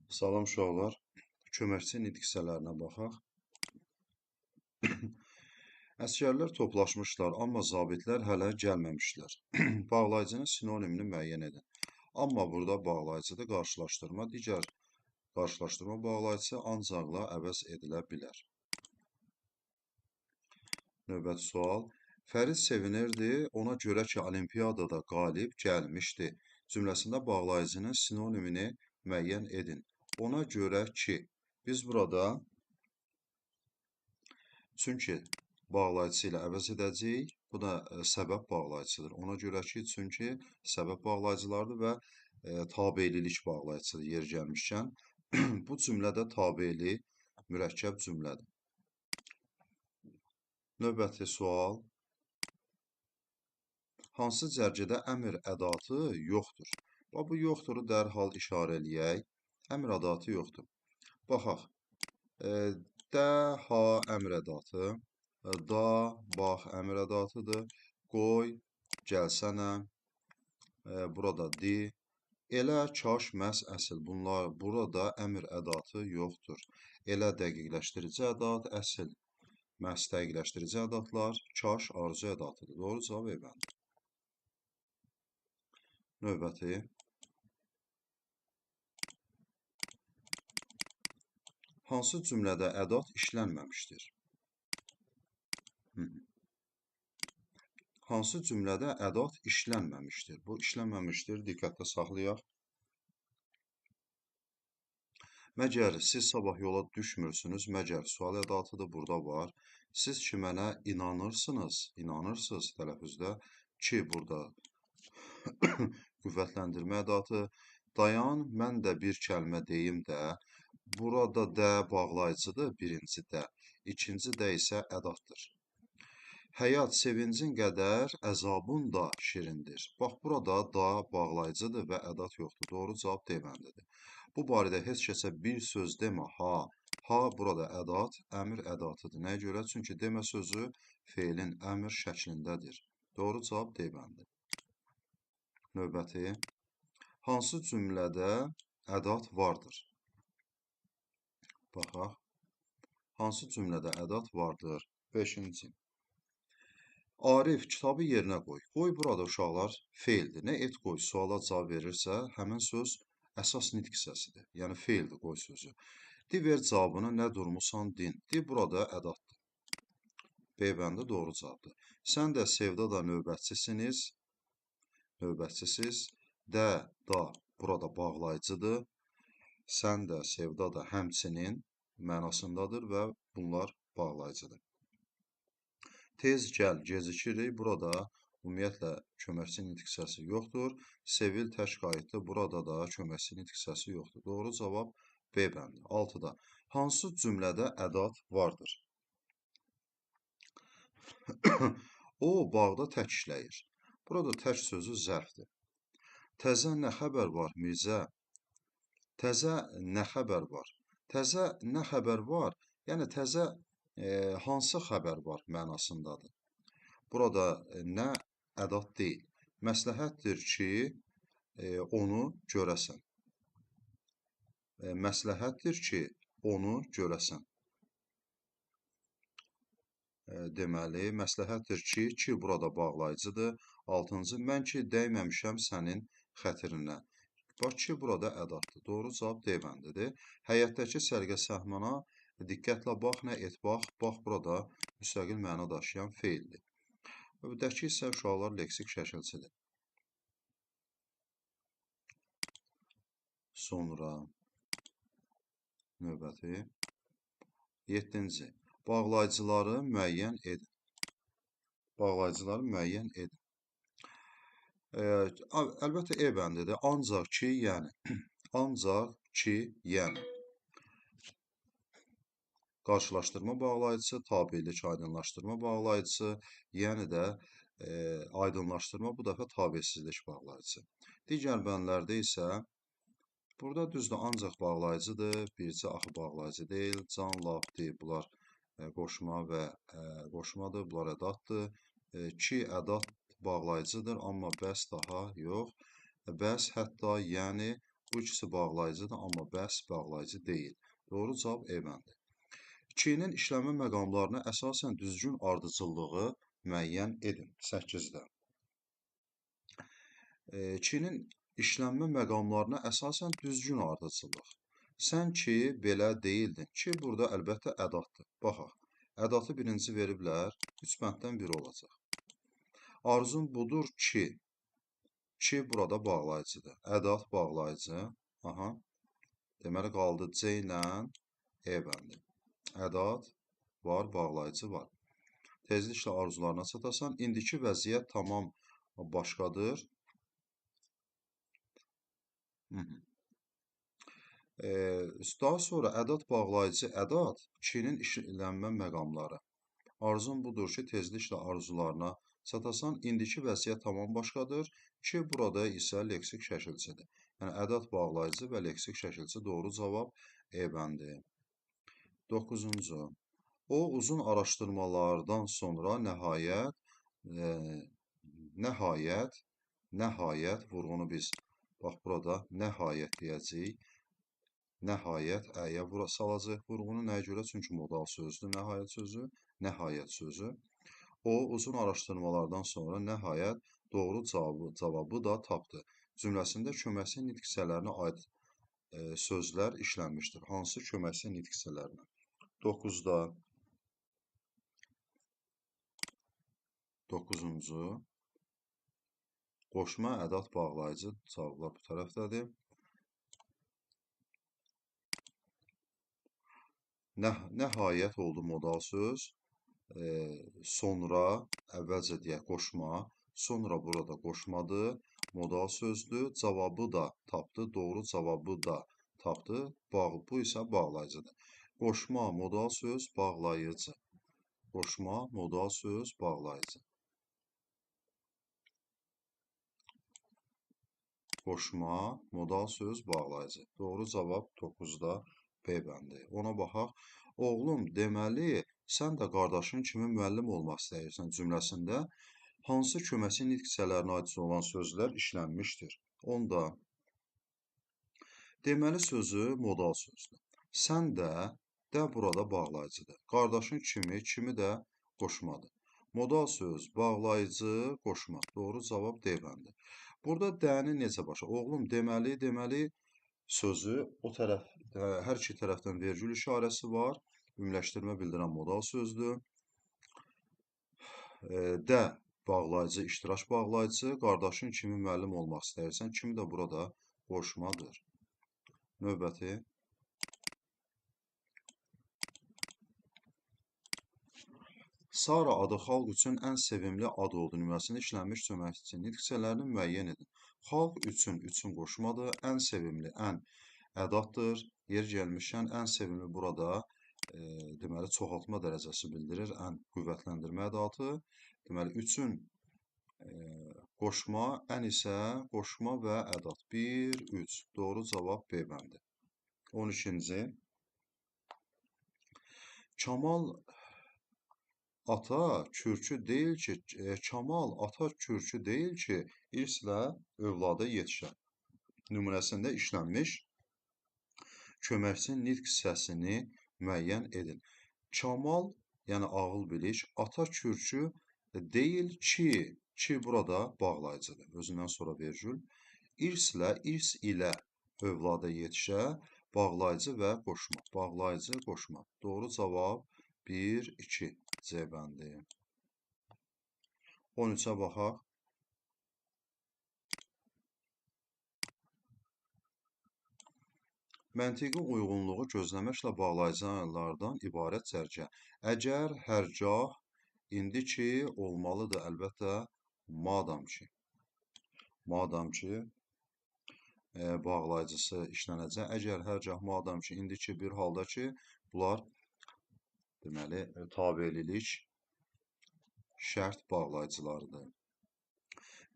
Salam uşaqlar. Köməkçi nitq hissələrinə baxaq. Əsgərlər toplaşmışlar, amma zabitlər hələ gəlməmişlər. Bağlayıcının sinonimini müəyyən edin. Amma burada bağlayıcıda qarşılaşdırma, digər qarşılaşdırma bağlayıcısı ancaqla əvəz edilə bilər. Növbəti sual. Fərid sevinirdi, ona görə ki, olimpiyadada qalib gəlmişdi. Cümləsində bağlayıcının sinonimini müəyyən edin. Ona görə ki, biz burada çünki bağlayıcısı ilə əvəz edəcəyik. Bu da səbəb bağlayıcıdır. Ona görə ki, çünki səbəb bağlayıcılardır və tabelilik bağlayıcıdır yer gəlmişkən. Bu cümlədə tabeli mürəkkəb cümlədir. Növbəti sual. Hansı cərgədə əmr ədatı yoxdur? Bu yoxduru dərhal işarə eləyək. Əmr ədatı yoxdur. Baxaq. Də, ha əmr ədatı, da, bax əmr ədatıdır, qoy, gəlsənə, burada di, elə, kaş, məhz, əsl. Bunlar burada əmr ədatı yoxdur. Elə dəqiqləşdirici ədat, əsl, məhz dəqiqləşdirici ədatlar, kaş, arzu ədatıdır. Doğru cavab E bəndi. Növbəti. Hansı cümlədə ədat işlənməmişdir? Hansı cümlədə ədat işlənməmişdir? Bu işlənməmişdir, diqqətdə saxlayaq. Məgər siz sabah yola düşmürsünüz, məgər sual ədatıdır, burada var. Siz ki mənə inanırsınız tələffüzdə ki, burada qüvvətləndirmə ədatı. Dayan, mən də bir kəlmə deyim də. Burada də bağlayıcıdır, birinci də. İkinci də isə ədatdır. Həyat sevincin qədər əzabın da şirindir. Bax, burada da bağlayıcıdır və ədat yoxdur. Doğru cavab D bəndidir. Bu barədə heç kəsə bir söz demə, ha. Ha, burada ədat, əmr ədatıdır. Nəyə görə? Çünki demə sözü feilin əmr şəklindədir. Doğru cavab D bəndi. Növbəti. Hansı cümlədə ədat vardır? Baxaq. Hansı cümlədə ədat vardır? 5-ci. Arif, kitabı yerinə qoy. Qoy burada uşaqlar feildir. Nə et qoy suala cavab verirsə, həmin söz əsas nitq hissəsidir. Yəni feildir qoy sözü. Di ver cavabını, nə durmusan din. Di burada ədatdır. B bəndi doğru cavabdır. Sən də Sevda da növbətçisiniz. Növbətçisiz. Də, da burada bağlayıcıdır. Sən də, Sevda da həmçinin mənasındadır və bunlar bağlayıcıdır. Tez gəl, gecikirik. Burada ümumiyyətlə köməkçi nitq hissəsi yoxdur. Sevil tək qayıtdı. Burada da köməkçi nitq hissəsi yoxdur. Doğru cavab B bəndi. 6-da. Hansı cümlədə ədat vardır? O bağda tək işləyir. Burada tək sözü zərfdir. Təzə nə xəbər var Mirzə? Təzə nə xəbər var? Təzə nə xəbər var? Yəni təzə hansı xəbər var mənasındadır. Burada nə ədat deyil. Məsləhətdir ki, onu görəsən. Məsləhətdir ki, onu görəsən. Deməli, məsləhətdir ki, burada bağlayıcıdır. 6-cı, mən ki, dəyməmişəm sənin xətrinə. Bax ki, burada ədatdır. Doğru cavab D bəndidir. Həyətdəki sərgə səhmana diqqətlə bax, nə et bax. Bax, burada müstəqil məna daşıyan feildir. Öbürdəki isə uşaqlar leksik şəkilçidir. Sonra növbəti 7-ci. Bağlayıcıları müəyyən edin. Bağlayıcıları müəyyən edin. Əlbəttə E bəndidir. Ancaq ki, yəni. Ancaq ki, yəni. Qarşılaşdırma bağlayıcısı, tabelik aydınlaşdırma bağlayıcısı, yəni də aydınlaşdırma bu dəfə tabesizlik bağlayıcısı. Digər bəndlərdə isə burada düzdür ancaq bağlayıcıdır, bircə axı bağlayıcı deyil, can, laf, deyil, bunlar qoşma və qoşmadır, bunlar ədatdır. Ki, ədat bağlayıcıdır, amma bəs daha yox. Bəs, hətta, yəni Bu ikisi bağlayıcıdır, amma bəs bağlayıcı deyil. Doğru cavab E bəndi. 2-nin işləmə məqamlarına əsasən düzgün ardıcıllığı müəyyən edin. 8-də. 2-nin işlənmə məqamlarına əsasən düzgün ardıcıllıq. Sən ki, belə deyildin. Ki, burada əlbəttə ədatdır. Baxaq. Ədatı birinci veriblər. 3 bənddən biri olacaq. Arzum budur ki, burada bağlayıcıdır. Ədat bağlayıcı. Aha. Deməli, qaldı C ilə E bəndi. Ədat var, bağlayıcı var. Tezliklə arzularına çatasan. İndiki vəziyyət tamam başqadır. Daha sonra ədat bağlayıcı ədat 2-nin işlənmə məqamları. Arzum budur ki, tezliklə arzularına çatasan. İndiki vəziyyət tamam başqadır ki, burada isə leksik şəkilçidir. Yəni, ədat bağlayıcı və leksik şəkilçi doğru cavab E bəndi. 9-cu. O uzun araşdırmalardan sonra nəhayət vurğunu biz, bax burada nəhayət deyəcəyik. Nəhayət əyə salacaq vurğunu. Nəyə görə? Çünki modal sözdür nəhayət sözü. Nəhayət sözü. O uzun araşdırmalardan sonra nəhayət doğru cavabı da tapdı. Cümləsində köməkçi nitq hissələrinə aid sözlər işlənmişdir. Hansı köməkçi nitq hissələrinə? 9-da 9-cu. Qoşma, ədat, bağlayıcı cavablar bu tərəfdədir. Nəhayət oldu modal söz. Sonra, əvvəlcə deyək qoşma, sonra burada qoşmadır, modal sözdür, cavabı da tapdı, doğru cavabı da tapdı, bu isə bağlayıcıdır. Qoşma, modal söz, bağlayıcı. Qoşma, modal söz, bağlayıcı. Qoşma, modal söz, bağlayıcı. Doğru cavab 9-da B bəndi. Ona baxaq. Oğlum, deməli, sən də qardaşın kimi müəllim olmaq istəyirsən cümləsində hansı köməkçi nitq hissələrinə aid olan sözlər işlənmişdir? Onda deməli sözü modal sözdür. Sən də burada bağlayıcıdır. Qardaşın kimi də qoşmadır. Modal söz, bağlayıcı, qoşma. Doğru cavab D bəndi. Burada D-ni necə başa? Oğlum, deməli sözü o tərəf, hər iki tərəfdən vergül işarəsi var. Ümumiləşdirmə bildirən modal sözdür. D bağlayıcı, iştirak bağlayıcı. Qardaşın kimi müəllim olmaq istəyirsən. Kimi də burada qoşmadır. Növbəti. Sara adı xalq üçün ən sevimli ad oldu nümunəsində işlənmiş köməkçi nitq hissələrini müəyyən edin. Xalq üçün qoşmadır. Ən sevimli, ən ədatdır. Yer gəlmişkən ən sevimli burada deməli çoxaltma dərəcəsi bildirir. Ən qüvvətləndirmə ədatı. Deməli üçün qoşma, ən isə qoşma və ədat. 1, 3. Doğru cavab B bəndi. 12-ci. Kamal ata kürkü deyil ki, irslə övlada yetişər. Nümunəsində işlənmiş köməkçi nitq hissəsini müəyyən edin. Kamal, yəni ağıl bilik, ata kürkü deyil ki burada bağlayıcıdır. Özündən sonra vergül. İrs ilə övlada yetişər, bağlayıcı və qoşma. Bağlayıcı, qoşma. Doğru cavab 1, 2. C bəndi. 13-ə baxaq. Məntiqi uyğunluğu gözləməklə bağlayıcılardan ibarət cərgə. Əgər, hərgah, indi ki, olmalıdır əlbəttə, madam ki, bağlayıcısı işlənəcək. Əgər, hərgah, madam ki, indi ki, bir halda ki, bunlar deməli, tabelilik şərt bağlayıcılarıdır.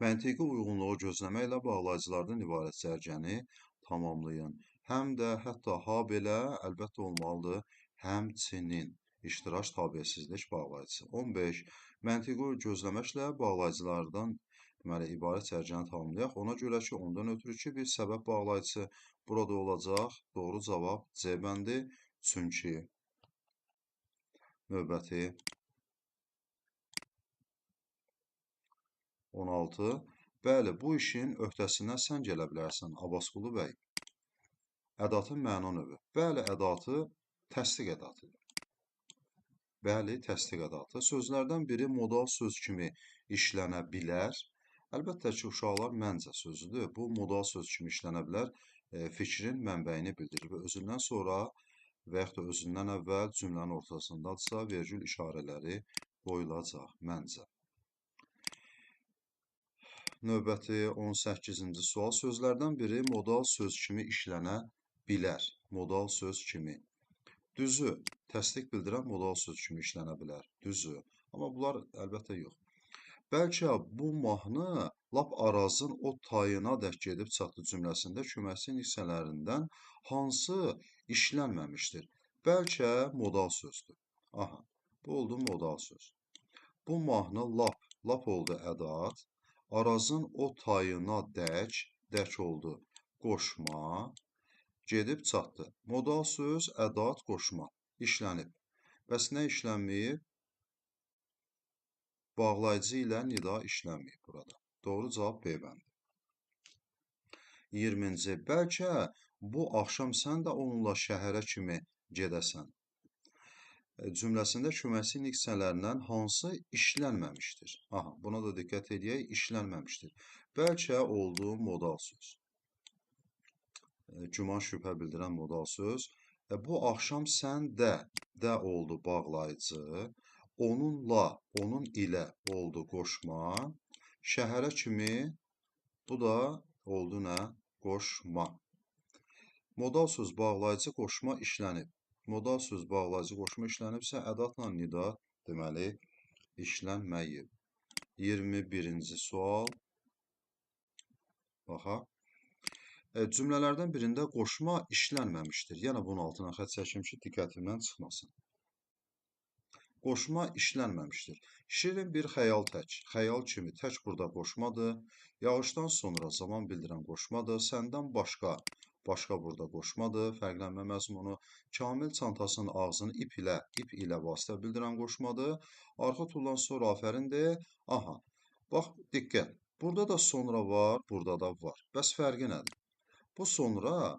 Məntiqi uyğunluğu gözləməklə bağlayıcılardan ibarət cərgəni tamamlayın. Həm də, hətta, habelə əlbəttə olmalıdır, həmçinin iştirak tabelsizlik bağlayıcısı. 15. Məntiqi gözləməklə bağlayıcılardan Deməli, ibarət cərgəni tamamlayaq. Ona görə ki, ondan ötürü ki, bir səbəb bağlayıcısı burada olacaq. Doğru cavab C bəndi. Çünki növbəti 16. Bəli, bu işin öhdəsindən sən gələ bilərsən, Abbasqulu bəy. Ədatın məna növü. Bəli, ədatı təsdiq ədatıdır. Bəli, təsdiq ədatı. Sözlərdən biri modal söz kimi işlənə bilər. Əlbəttə ki, uşaqlar məncə sözüdür. Bu modal söz kimi işlənə bilər. Fikrin mənbəyini bildirir və özündən sonra və yaxud da özündən əvvəl cümlənin ortasındadırsa vergül işarələri qoyulacaq məncə. Növbəti 18-ci sual. Sözlərdən biri modal söz kimi işlənə bilər. Modal söz kimi. Düzü, təsdiq bildirən modal söz kimi işlənə bilər. Düzü. Amma bunlar əlbəttə yox. Bəlkə bu mahnı lap Arazın o tayına dək gedib çatdı cümləsində köməkçi hissələrindən hansı işlənməmişdir? Bəlkə modal sözdür. Aha, bu oldu modal söz. Bu mahnı lap oldu ədat. Arazın o tayına dək oldu qoşma. Gedib çatdı. Modal söz, ədat, qoşma. İşlənib. Bəs nə işlənməyib? Bağlayıcı ilə nida işlənməyib burada. Doğru cavab B bəndi. 20-ci. Bəlkə bu axşam sən də onunla şəhərə kimi gedəsən. Cümləsində köməkçi hissələrindən hansı işlənməmişdir? Aha, buna da diqqət edək, işlənməmişdir. Bəlkə oldu modal söz. Güman şübhə bildirən modal söz. Bu axşam sən də oldu bağlayıcı. Onunla, onun ilə oldu qoşma. Şəhərə kimi bu da oldu nə? Qoşma. Modal söz bağlayıcı qoşma işlənib. Modal söz bağlayıcı qoşma işlənibsə ədatla nida deməli işlənməyib. 21-ci sual. Baxaq. Cümlələrdən birində qoşma işlənməmişdir. Yəni bunun altına xətt çəkim ki, diqqətimdən çıxmasın. Qoşma işlənməmişdir. Şirin bir xəyal tək. Xəyal kimi tək burada qoşmadır. Yağışdan sonra zaman bildirən qoşmadır. Səndən başqa burada qoşmadır. Fərqlənmə məzmunu. Kamil çantasının ağzını ip ilə vasitə bildirən qoşmadır. Arxa tullan sonra afərin de. Aha, bax, diqqət. Burada da sonra var, burada da var. Bəs fərqi nədir? Bu sonra,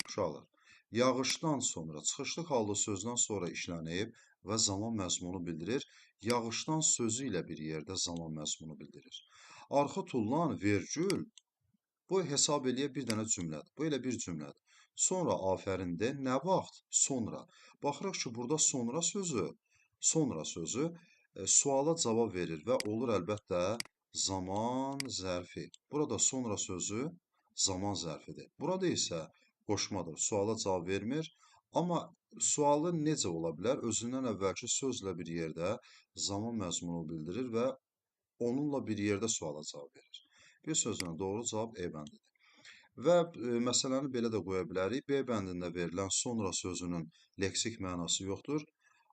uşaqlar, yağışdan sonra, çıxışlıq halda sözdən sonra işlənib və zaman məzmunu bildirir. Yağışdan sözü ilə bir yerdə zaman məzmunu bildirir. Arxa tullan, vergül, bu hesab eləyə bir dənə cümlədir. Bu elə bir cümlədir. Sonra afərində nə vaxt? Sonra. Baxırıq ki, burada sonra sözü suala cavab verir və olur əlbəttə zaman zərfi. Burada sonra sözü zaman zərfidir. Burada isə qoşmadır. Suala cavab vermir. Amma sualı necə ola bilər? Özündən əvvəlki sözlə bir yerdə zaman məzmunu bildirir və onunla bir yerdə suala cavab verir. Bir sözlə doğru cavab E bəndidir. Və məsələni belə də qoya bilərik. B bəndində verilən sonra sözünün leksik mənası yoxdur.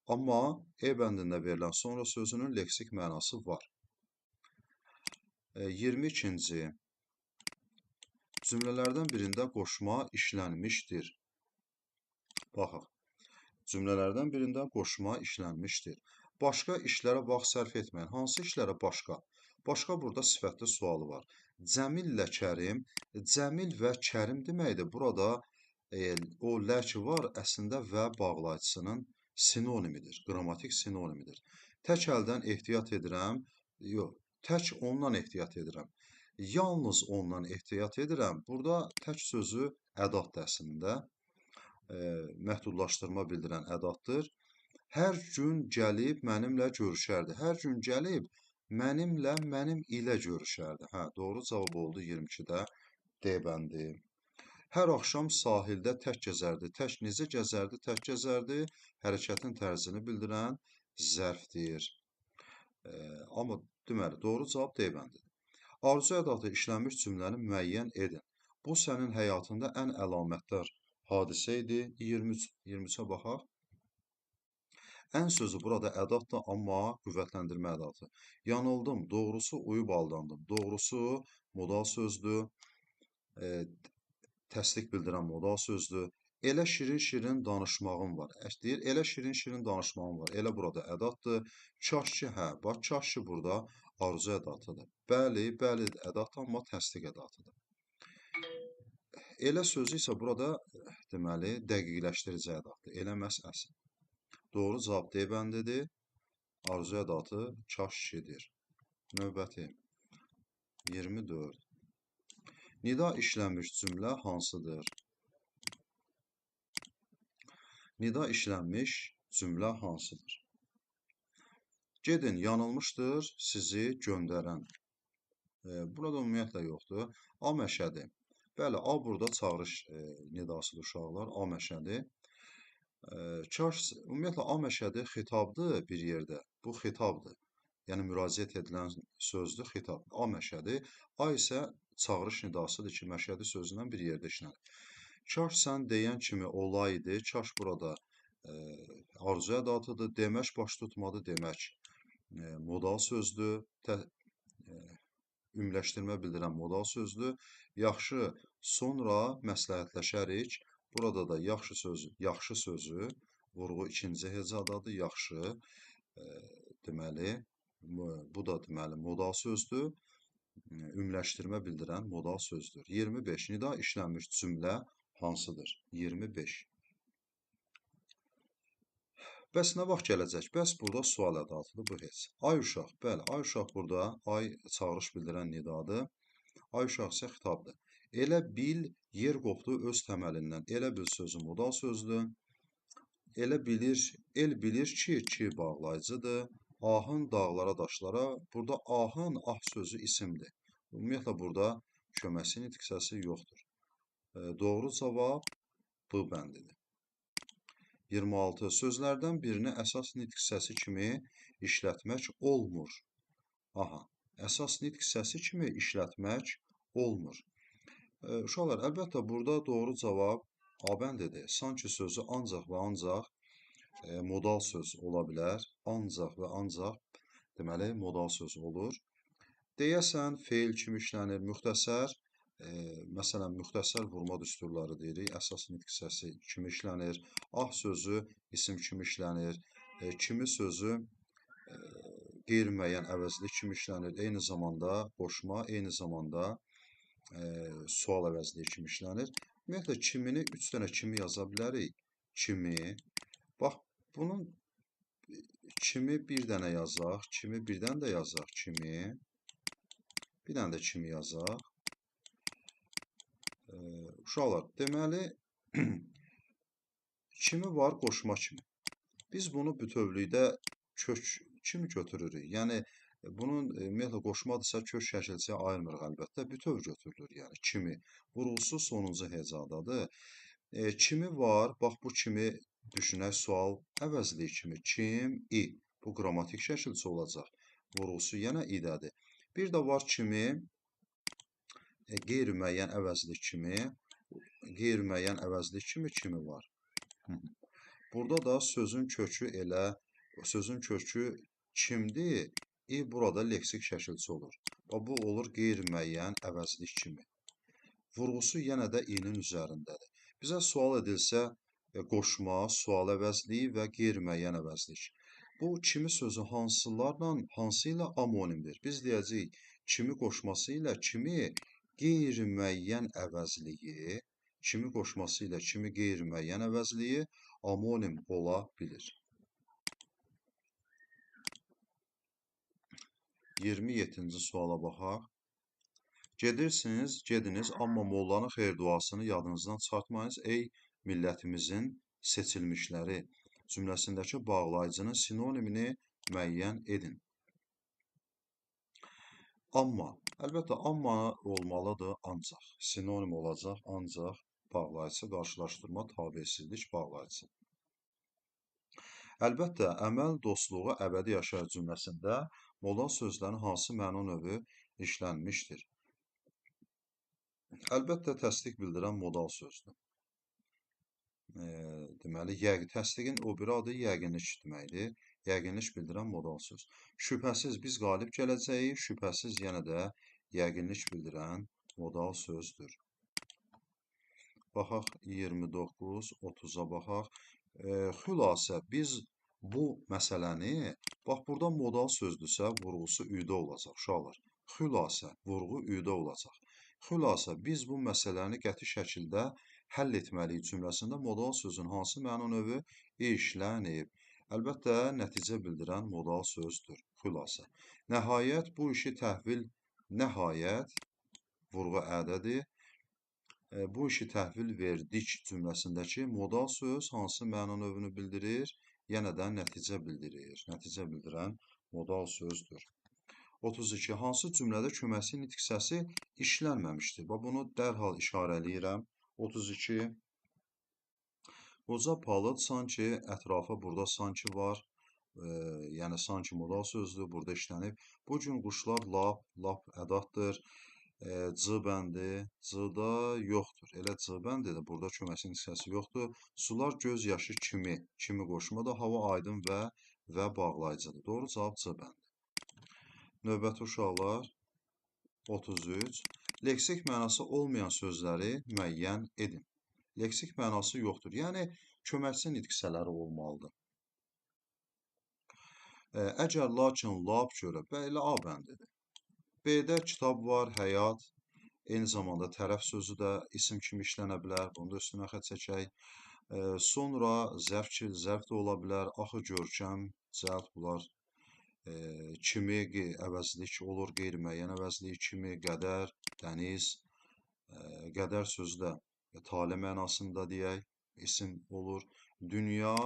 Amma E bəndində verilən sonra sözünün leksik mənası var. 22-ci. Cümlələrdən birində qoşma işlənmişdir. Baxaq. Cümlələrdən birində qoşma işlənmişdir. Başqa işlərə vaxt sərf etməyin. Hansı işlərə başqa? Başqa burada sifətli sualı var. Cəmillə Kərim, Cəmil və Kərim deməkdir. Burada o lə ki var, əslində və bağlayıcısının sinonimidir, qrammatik sinonimidir. Tək əldən ehtiyat edirəm, yox, tək ondan ehtiyat edirəm. Yalnız ondan ehtiyat edirəm. Burada tək sözü ədatdır əslində. Məhdudlaşdırma bildirən ədatdır. Hər gün gəlib mənimlə görüşərdi. Hər gün gəlib mənimlə, mənim ilə görüşərdi. Hə, doğru cavab oldu 22-də D bəndi. Hər axşam sahildə tək gəzərdi. Tək necə gəzərdi? Tək gəzərdi. Hərəkətin tərzini bildirən zərfdir. Amma deməli, doğru cavab D bəndidir. Arzu ədatı işlənmiş cümləni müəyyən edin. Bu sənin həyatında ən əlamətdar hadisə idi. 23-ə baxaq. Ən sözü burada ədatdır, amma qüvvətləndirmə ədatı. Yanıldım, doğrusu uyub aldandım. Doğrusu modal sözdür, e, təsdiq bildirən modal sözdür. Elə şirin-şirin danışmağım var. Deyir, elə şirin-şirin danışmağım var. Elə burada ədatdır. Kaş ki, hə, bax, kaş ki burada arzu ədatıdır. Bəli, bəli ədatdır, amma təsdiq ədatıdır. Elə sözü isə burada deməli dəqiqləşdirici ədatdır. Elə məhz əsl. Doğru cavab D bəndidir. Arzu ədatı kaş kidir. Növbəti 24. Nida işlənmiş cümlə hansıdır? Nida işlənmiş cümlə hansıdır? Gedin, yanılmışdır sizi göndərən. Burada ümumiyyətlə yoxdur. A məşədi. Bəli, A burada çağırış nidasıdır uşaqlar. A məşədi. Kaş, ümumiyyətlə A məşədi xitabdır bir yerdə. Bu xitabdır. Yəni müraciət edilən sözdür, xitab. A məşədi. A isə çağırış nidasıdır ki, məşədi sözündən bir yerdə işlənir. Kaş sən deyən kimi olaydı. Kaş burada arzu ədatıdır. Demək baş tutmadı, demək modal sözdür. Ümləşdirmə bildirən modal sözdür. Yaxşı, sonra məsləhətləşərik. Burada da yaxşı sözü vurğu ikinci hecadadır. Yaxşı, deməli, bu da deməli modal sözdür. Ümləşdirmə bildirən modal sözdür. 25. Nida işlənmiş cümlə hansıdır? 25. Bəs nə vaxt gələcək? Bəs burada sual ədatıdır, bu heç. Ay uşaq, bəli, ay uşaq burada, ay çağırış bildirən nidadır. Ay uşaq isə xitabdır. Elə bil, yer qopdu öz təməlindən. Elə bil sözü modal sözdür. Elə bilir, el bilir ki bağlayıcıdır. Ahın dağlara, daşlara. Burada ahın, ah sözü isimdir. Ümumiyyətlə burada köməksi nitq hissəsi yoxdur. Doğru cavab B bəndidir. 26. Sözlərdən birini əsas nitq hissəsi kimi işlətmək olmur. Aha, əsas nitq hissəsi kimi işlətmək olmur. Uşaqlar, əlbəttə burada doğru cavab A bəndidir. Sanki sözü ancaq və ancaq modal söz ola bilər. Ancaq və ancaq deməli modal söz olur. Deyəsən, feil kimi işlənir, müxtəsər, məsələn, müxtəsər vurma düsturları deyirik, əsas nitq hissəsi kimi işlənir, ah sözü isim kimi işlənir, kimi sözü qeyri-müəyyən əvəzlik kimi işlənir, eyni zamanda qoşma, eyni zamanda sual əvəzliyi kimi işlənir. Ümumiyyətlə, kimini 3 dənə kimi yaza bilərik, kimi, bax, bunun kimi bir dənə yazaq, kimi birdən də yazaq, kimi, bir dənə də kimi yazaq. Uşaqlar, deməli, kimi var qoşma kimi. Biz bunu bütövlükdə kök kimi götürürük. Yəni, bunun ümumiyyətlə qoşmadırsa kök şəkilçiyə ayırmırıq əlbəttə. Bütöv götürülür, yəni kimi. Vurğusu sonuncu hecadadır. Kimi var, bax bu kimi düşünək sual əvəzliyi kimi. Kim, i. Bu qrammatik şəkilçi olacaq. Vurğusu yenə idədir. Bir də var kimi, qeyri-müəyyən əvəzlik kimi var. Burada da sözün kökü kimdir? Burada leksik şəkilçi olur. Bu olur qeyri-müəyyən əvəzlik kimi. Vurğusu yenə də i-nin üzərindədir. Bizə sual edilsə, qoşma, sual əvəzliyi və qeyri-müəyyən əvəzlik. Bu kimi sözü hansı ilə amonimdir? Biz deyəcəyik, kimi qoşması ilə kimi qeyri-müəyyən əvəzliyi, kimi qoşması ilə kimi qeyri-müəyyən əvəzliyi amonim ola bilir. 27-ci suala baxaq. Gedirsiniz, gediniz, amma mollanın xeyir duasını yadınızdan çıxartmayınız. Ey millətimizin seçilmişləri cümləsindəki bağlayıcının sinonimini müəyyən edin. Amma, əlbəttə, amma olmalıdır ancaq. Sinonim olacaq ancaq bağlayıcı, qarşılaşdırma, tabesizlik bağlayıcı. Əlbəttə, əməl dostluğu əbədi yaşayır cümləsində modal sözlərin hansı məna növü işlənmişdir? Əlbəttə, təsdiq bildirən modal sözdür. deməli, təsdiqin o biri adı yəqinlik deməkdir. Yəqinlik bildirən modal söz. Şübhəsiz biz qalib gələcəyik, şübhəsiz yenə də yəqinlik bildirən modal sözdür. Baxaq 29, 30-a baxaq. Xülasə biz bu məsələni, bax burada modal sözdürsə, vurğusu üdə olacaq uşaqlar. Xülasə, vurğu üdə olacaq. Xülasə, biz bu məsələni qəti şəkildə həll etməliyik cümləsində modal sözün hansı məna növü işlənib? Əlbəttə, nəticə bildirən modal sözdür. Xülasə. Nəhayət, bu işi təhvil, nəhayət, vurğu ədədir. Bu işi təhvil verdik cümləsindəki modal söz hansı məna növünü bildirir? Yenə də nəticə bildirir. Nəticə bildirən modal sözdür. 32. Hansı cümlədə köməkçi nitq hissəsi işlənməmişdir? Bunu dərhal işarələyirəm. 32. Qoca palıd sanki ətrafa burada sanki var. Yəni sanki modal sözdür, burada işlənib. Bu gün quşlar lap ədatdır. C bəndi, C-da yoxdur. Elə C bəndidir, burada köməkçi nitq hissəsi yoxdur. Sular göz yaşı kimi qoşmada hava aydın və bağlayıcıdır. Doğru cavab C bəndi. Növbəti uşaqlar 33. Leksik mənası olmayan sözləri müəyyən edin. Leksik mənası yoxdur. Yəni, köməkçi nitq hissələri olmalıdır. Əgər, lakin, lap görə, belə A bəndidir. B-də kitab var, həyat, eyni zamanda tərəf sözü də isim kimi işlənə bilər. Bunu da üstünə xət çəkək. Sonra zərf də ola bilər. Axı, görkəm, cəld bunlar kimi əvəzlik olur, qeyri-müəyyən əvəzlik kimi, qədər, dəniz, qədər sözü də tale mənasında deyək, isim olur. Dünya,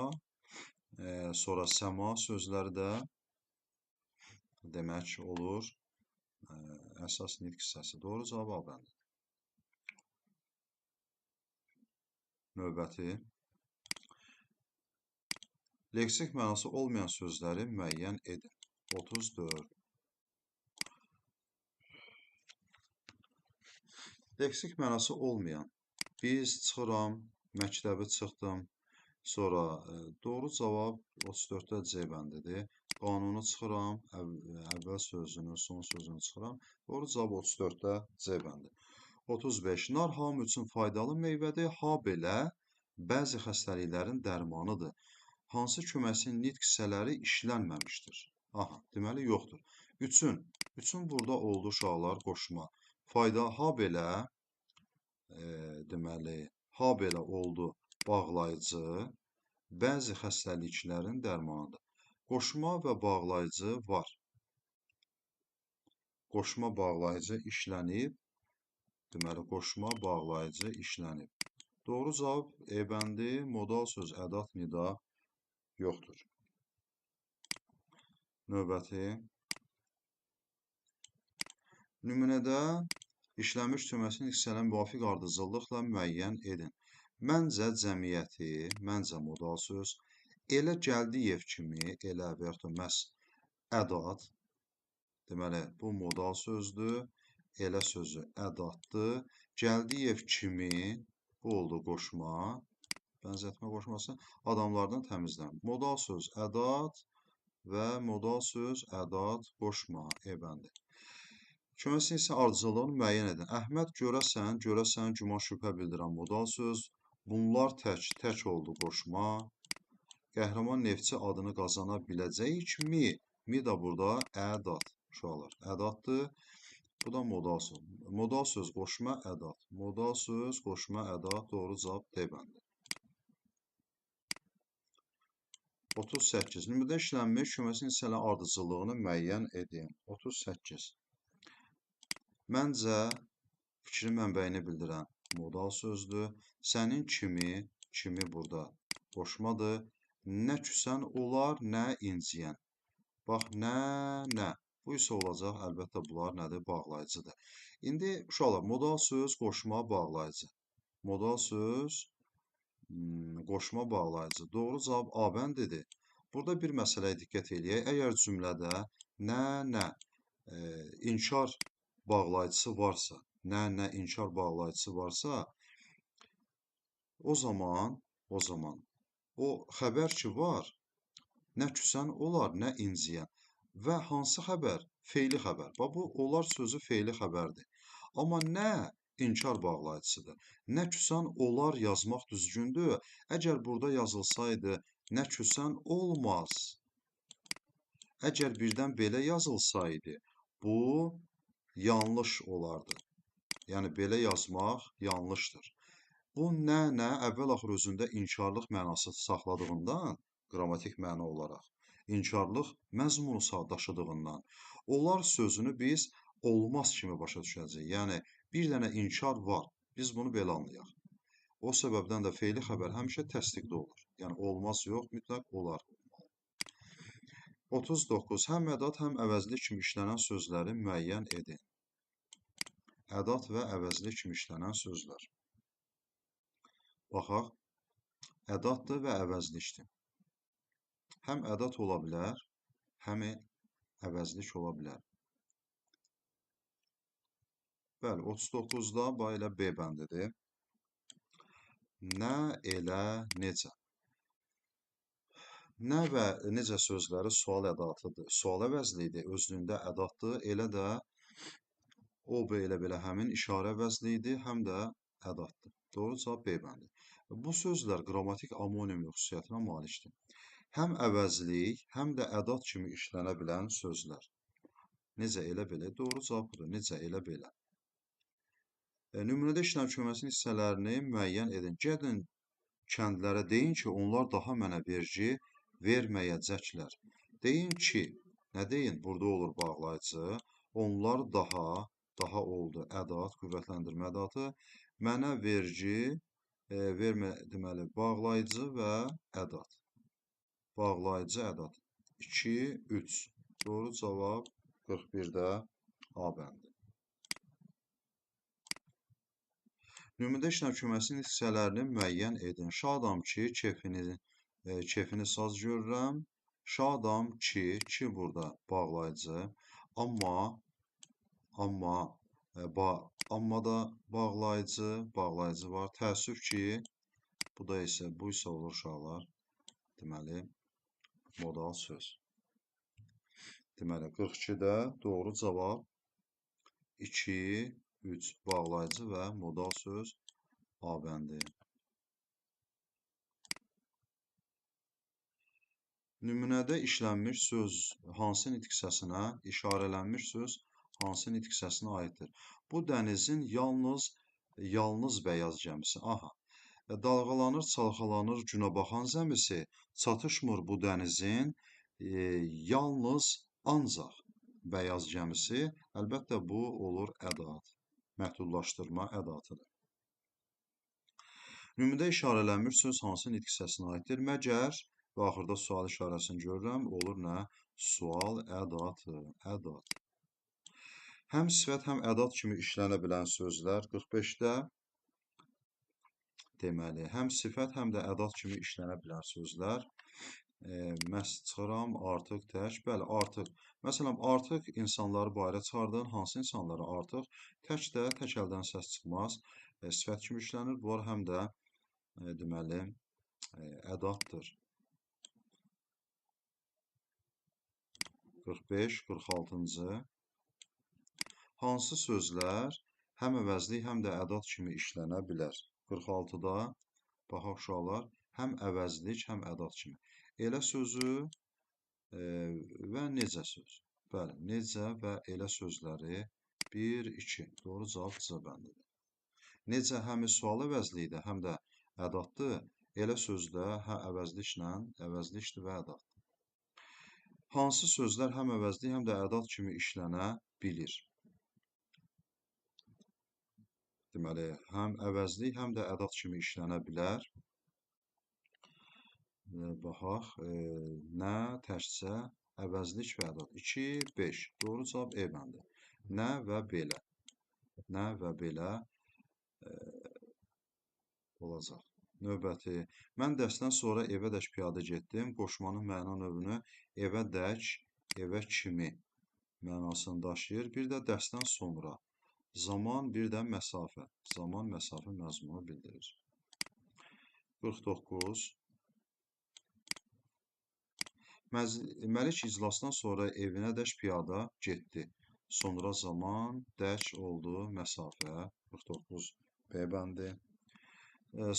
sonra səma sözləri də demək olur. Əsas nitq hissəsi. Doğru cavab A bəndidir. Növbəti. Leksik mənası olmayan sözləri müəyyən edin. 34. Leksik mənası olmayan. Biz çıxıram, məktəbi çıxdım. Sonra doğru cavab 34-də C bəndidir. Qanunu çıxıram, əvvəl sözünü, son sözünü çıxıram. Doğru cavab 34-də C bəndidir. 35. Nar hamı üçün faydalı meyvədir, habelə bəzi xəstəliklərin dərmanıdır. Hansı köməkçi nitq hissələri işlənməmişdir? Aha, deməli yoxdur. Üçün burada oldu uşaqlar qoşma. Fayda, habelə, deməli, habelə oldu bağlayıcı, bəzi xəstəliklərin dərmanıdır. Qoşma və bağlayıcı var. Qoşma bağlayıcı işlənib, deməli, qoşma bağlayıcı işlənib. Doğru cavab E bəndi, modal söz, ədat, nida yoxdur. Növbəti. Nümunədə işlənmiş köməkçi nitq hissələrini müvafiq ardıcıllıqla müəyyən edin. Məncə cəmiyyəti, məncə modal söz, elə Gəldiyev kimi, elə və yaxud da məhz ədat, deməli, bu modal sözdür, elə sözü ədatdır. Gəldiyev kimi, bu oldu qoşma, bənzətmə qoşması, adamlardan təmizlən. Modal söz, ədat və modal söz, ədat, qoşma, E bəndi. Köməkçi isə ardıcıllığını müəyyən edin. Əhməd görəsən, güman şübhə bildirən modal söz. Bunlar tək oldu qoşma. Qəhrəman neftçi adını qazana biləcəkmi? Mi də burada ədat. Uşaqlar, ədatdır. Bu da modal söz. Modal söz, qoşma, ədat. Modal söz, qoşma, ədat. Doğru cavab D bəndi. 38. Nümunədə işlənmiş köməkçi hissələrin ardıcıllığını müəyyən edin. 38. Məncə fikri mənbəyini bildirən modal sözdür. Sənin kimi burada qoşmadır. Nə küsən olar, nə inciyən. Bax, nə. Bu isə olacaq, əlbəttə bunlar nədir? Bağlayıcıdır. İndi uşaqlar, modal söz, qoşma, bağlayıcı. Modal söz, qoşma, bağlayıcı. Doğru cavab A bəndidir. Burada bir məsələyə diqqət eləyək. Əgər cümlədə nə, inkar bağlayıcısı varsa, nə inkar bağlayıcısı varsa, o zaman o zaman. O xəbər ki var, nə küsən olar, nə inciyən. Və hansı xəbər? Fe'li xəbər. Bax bu olar sözü fe'li xəbərdir. Amma nə inkar bağlayıcısıdır. Nə küsən olar yazmaq düzgündür. Əgər burada yazılsaydı nə küsən olmaz. Əgər birdən belə yazılsaydı, bu yanlış olardı. Yəni belə yazmaq yanlışdır. Bu nə əvvəl-axır özündə inkarlıq mənası saxladığından, qrammatik məna olaraq, inkarlıq məzmunu daşıdığından, olar sözünü biz olmaz kimi başa düşəcəyik. Yəni, bir dənə inkar var, biz bunu belə anlayaq. O səbəbdən də fe'li xəbər həmişə təsdiqdə olur. Yəni, olmaz yox, mütləq olar. 39. Həm ədat, həm əvəzlik kimi işlənən sözləri müəyyən edin. Ədat və əvəzlik kimi işlənən sözlər. Baxaq, ədatdır və əvəzlikdir. Həm ədat ola bilər, həm əvəzlik ola bilər. Bəli, 39-da bax elə B bəndidir. Nə, elə, necə. Nə və necə sözləri sual ədatıdır, sual əvəzliyidir, özlüyündə ədatdır, elə də o, B elə belə həmin işarə əvəzliyidir, həm də ədatdır. Doğru cavab B bəndi. Bu sözlər qrammatik amonim xüsusiyyətinə malikdir. Həm əvəzlik, həm də ədat kimi işlənə bilən sözlər. Necə, elə belə? Doğru cavab budur. Necə, elə belə. Nümunədə işləm köməsinin hissələrini müəyyən edin. Gedin kəndlərə deyin ki, onlar daha mənə vergi verməyəcəklər. Deyin ki, nə deyin? Burada olur bağlayıcı. Onlar daha oldu ədat, qüvvətləndirmə ədatı. Mənə vergi vermə, deməli, bağlayıcı və ədat. Bağlayıcı ədat. 2, 3. Doğru cavab 41-də A bəndi. Nümunədə işləm köməsinin hissələrini müəyyən edin. Şadam ki, keyfini saz görürəm. Şadam ki burada bağlayıcı. Amma da bağlayıcı var. Təəssüf ki, bu isə olur uşaqlar. Deməli, modal söz. Deməli, 42-də doğru cavab 2, 3 bağlayıcı və modal söz A bəndi. Nümunədə işlənmiş söz hansı nitq hissəsinə, işarələnmiş söz hansı nitq hissəsinə aiddir? Bu dənizin yalnız bəyaz gəmisi. Aha. Dalğalanır, çalxalanır günəbaxan zəmisi, çatışmır bu dənizin yalnız ancaq bəyaz gəmisi. Əlbəttə bu olur ədat, məhdudlaşdırma ədatıdır. Nümunədə işarələnmiş söz hansı nitq hissəsinə aiddir? Məgər və axırda sual işarəsini görürəm, olur nə? Sual ədatı, ədat. Həm sifət, həm ədat kimi işlənə bilən sözlər 45-də. Deməli, həm sifət, həm də ədat kimi işlənə bilən sözlər. Məhz çıxıram, artıq, tək. Bəli, artıq. Məsələn, artıq insanları bayıra çıxardın. Hansı insanları artıq? Tək də tək əldən səs çıxmaz. Sifət kimi işlənir. Bunlar həm də deməli, ədatdır. 45, 46-cı. Hansı sözlər həm əvəzlik, həm də ədat kimi işlənə bilər? 46-da, baxaq uşaqlar, həm əvəzlik, həm ədat kimi. Elə sözü və necə söz. Bəli, necə və elə sözləri 1, 2. Doğru cavab C bəndidir. Necə həm sual əvəzliyidir, həm də ədatdır. Elə sözdə hə əvəzlikdir və ədatdır. Hansı sözlər həm əvəzlik, həm də ədat kimi işlənə bilir? Deməli, həm əvəzlik, həm də ədat kimi işlənə bilər. Baxaq, nə, təkcə, əvəzlik və ədat. 2, 5. Doğru cavab E bəndi. Nə və belə. Nə və belə olacaq. Növbəti. Mən dərsdən sonra evədək piyada getdim. Qoşmanın məna növünü evədək, evə kimi mənasını daşıyır. Bir də dərsdən sonra. Zaman, bir də məsafə. Zaman, məsafə məzmunu bildirir. 49. Məlik iclasdan sonra evinədək piyada getdi. Sonra zaman dək oldu məsafə 49 B bəndi.